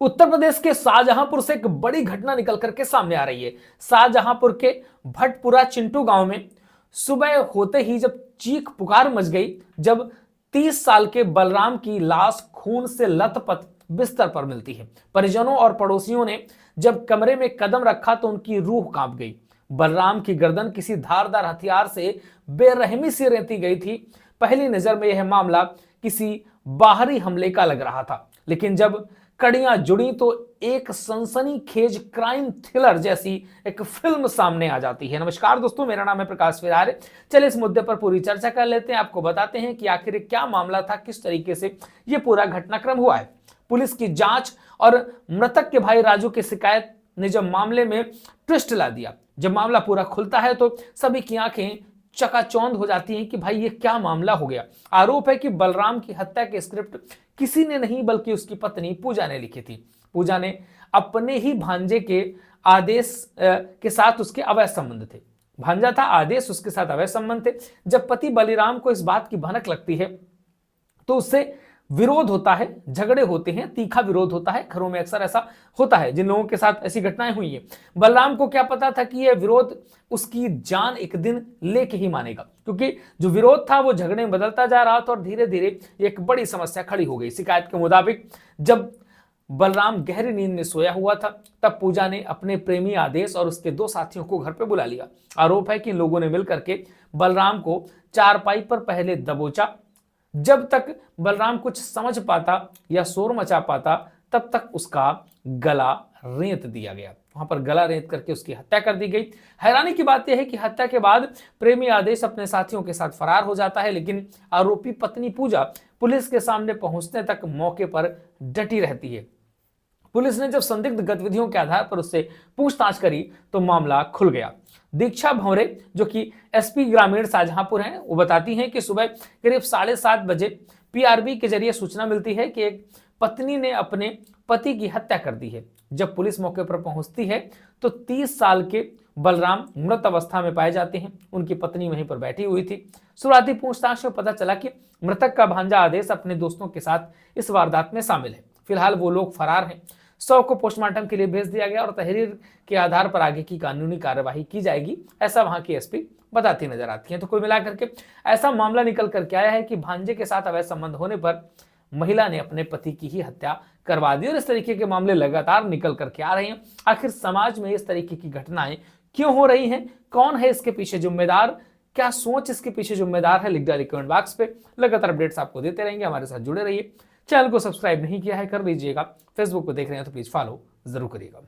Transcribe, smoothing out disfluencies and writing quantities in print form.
उत्तर प्रदेश के शाहजहांपुर से एक बड़ी घटना निकल करके सामने आ रही है। शाहजहांपुर के भटपुरा चिंटू गांव में सुबह होते ही जब चीख पुकार मच गई, जब 30 साल के बलराम की लाश खून से लथपथ बिस्तर पर मिलती है। परिजनों और पड़ोसियों ने जब कमरे में कदम रखा तो उनकी रूह कांप गई। बलराम की गर्दन किसी धारदार हथियार से बेरहमी से रेती गई थी। पहली नजर में यह मामला किसी बाहरी हमले का लग रहा था, लेकिन जब कड़ियां जुड़ी तो एक सनसनीखेज क्राइम थ्रिलर जैसी एक फिल्म सामने आ जाती है। नमस्कार दोस्तों, मेरा नाम है प्रकाश विरारे। चलिए इस मुद्दे पर पूरी चर्चा कर लेते हैं। आपको बताते हैं कि आखिर क्या मामला था, किस तरीके से यह पूरा घटनाक्रम हुआ है। पुलिस की जांच और मृतक के भाई राजू की शिकायत ने जब मामले में ट्विस्ट ला दिया, जब मामला पूरा खुलता है तो सभी की आंखें चकाचौंध हो जाती हैं कि भाई ये क्या मामला हो गया। आरोप है कि बलराम की हत्या की स्क्रिप्ट किसी ने नहीं बल्कि उसकी पत्नी पूजा ने लिखी थी। पूजा ने अपने ही भांजे के आदेश के साथ उसके अवैध संबंध थे। भांजा था, आदेश उसके साथ अवैध संबंध थे। जब पति बलिराम को इस बात की भनक लगती है तो उससे विरोध होता है, झगड़े होते हैं, तीखा विरोध होता है। घरों में अक्सर ऐसा होता है, जिन लोगों के साथ ऐसी घटनाएं हुई हैं। बलराम को क्या पता था कि यह विरोध उसकी जान एक दिन लेके ही मानेगा, क्योंकि जो विरोध था वो झगड़े में बदलता जा रहा था और धीरे धीरे एक बड़ी समस्या खड़ी हो गई। शिकायत के मुताबिक जब बलराम गहरी नींद में सोया हुआ था तब पूजा ने अपने प्रेमी आदेश और उसके 2 साथियों को घर पर बुला लिया। आरोप है कि इन लोगों ने मिलकर के बलराम को चारपाई पर पहले दबोचा। जब तक बलराम कुछ समझ पाता या शोर मचा पाता तब तक उसका गला रेत दिया गया। वहां पर गला रेत करके उसकी हत्या कर दी गई। हैरानी की बात यह है कि हत्या के बाद प्रेमी आदेश अपने साथियों के साथ फरार हो जाता है, लेकिन आरोपी पत्नी पूजा पुलिस के सामने पहुंचने तक मौके पर डटी रहती है। पुलिस ने जब संदिग्ध गतिविधियों के आधार पर उससे पूछताछ करी तो मामला खुल गया। दीक्षा भंवरे, जो कि एसपी ग्रामीण शाहजहांपुर हैं, वो बताती हैं कि सुबह करीब 7:30 बजे पीआरबी के जरिए सूचना मिलती है कि एक पत्नी ने अपने पति की हत्या कर दी है। जब पुलिस मौके पर पहुंचती है तो 30 साल के बलराम मृत अवस्था में पाए जाते हैं। उनकी पत्नी वहीं पर बैठी हुई थी। शुरुआती पूछताछ में पता चला कि मृतक का भांजा आदेश अपने दोस्तों के साथ इस वारदात में शामिल है। फिलहाल वो लोग फरार हैं। शव को पोस्टमार्टम के लिए भेज दिया गया और तहरीर के आधार पर आगे की कानूनी कार्यवाही की जाएगी, ऐसा वहां की एसपी बताती नजर आती हैं। तो कुल मिलाकर के ऐसा मामला निकल करके आया है कि भांजे के साथ अवैध संबंध होने पर महिला ने अपने पति की ही हत्या करवा दी और इस तरीके के मामले लगातार निकल करके आ रहे हैं। आखिर समाज में इस तरीके की घटनाएं क्यों हो रही हैं, कौन है इसके पीछे जिम्मेदार, क्या सोच इसके पीछे जिम्मेदार है, लिख डालिए कमेंट बॉक्स पे। लगातार अपडेट्स आपको देते रहेंगे, हमारे साथ जुड़े रहिए। चैनल को सब्सक्राइब नहीं किया है कर लीजिएगा। फेसबुक को देख रहे हैं तो प्लीज फॉलो जरूर करिएगा।